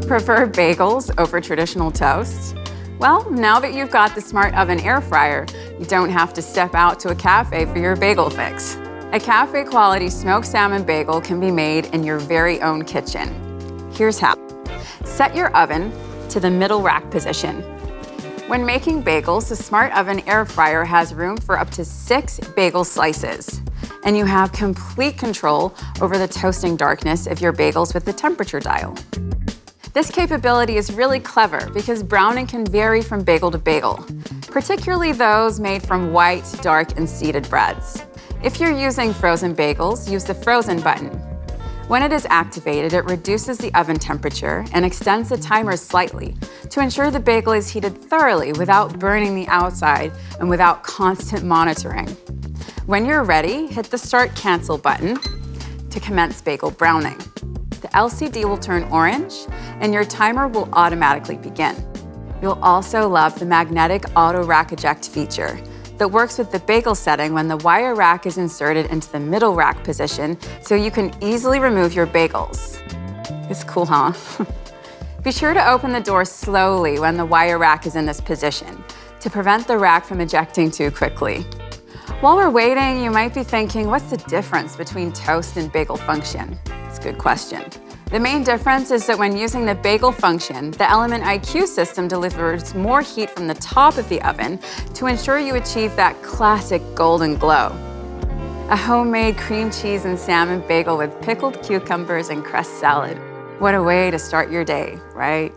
Prefer bagels over traditional toast? Well, now that you've got the smart oven air fryer, you don't have to step out to a cafe for your bagel fix. A cafe-quality smoked salmon bagel can be made in your very own kitchen. Here's how. Set your oven to the middle rack position. When making bagels, the smart oven air fryer has room for up to 6 bagel slices, and you have complete control over the toasting darkness of your bagels with the temperature dial. This capability is really clever because browning can vary from bagel to bagel, particularly those made from white, dark, and seeded breads. If you're using frozen bagels, use the frozen button. When it is activated, it reduces the oven temperature and extends the timer slightly to ensure the bagel is heated thoroughly without burning the outside and without constant monitoring. When you're ready, hit the Start Cancel button to commence bagel browning. The LCD will turn orange and your timer will automatically begin. You'll also love the magnetic auto rack eject feature that works with the bagel setting when the wire rack is inserted into the middle rack position so you can easily remove your bagels. It's cool, huh? Be sure to open the door slowly when the wire rack is in this position to prevent the rack from ejecting too quickly. While we're waiting, you might be thinking, what's the difference between toast and bagel function? It's a good question. The main difference is that when using the bagel function, the Element IQ system delivers more heat from the top of the oven to ensure you achieve that classic golden glow. A homemade cream cheese and salmon bagel with pickled cucumbers and crust salad. What a way to start your day, right?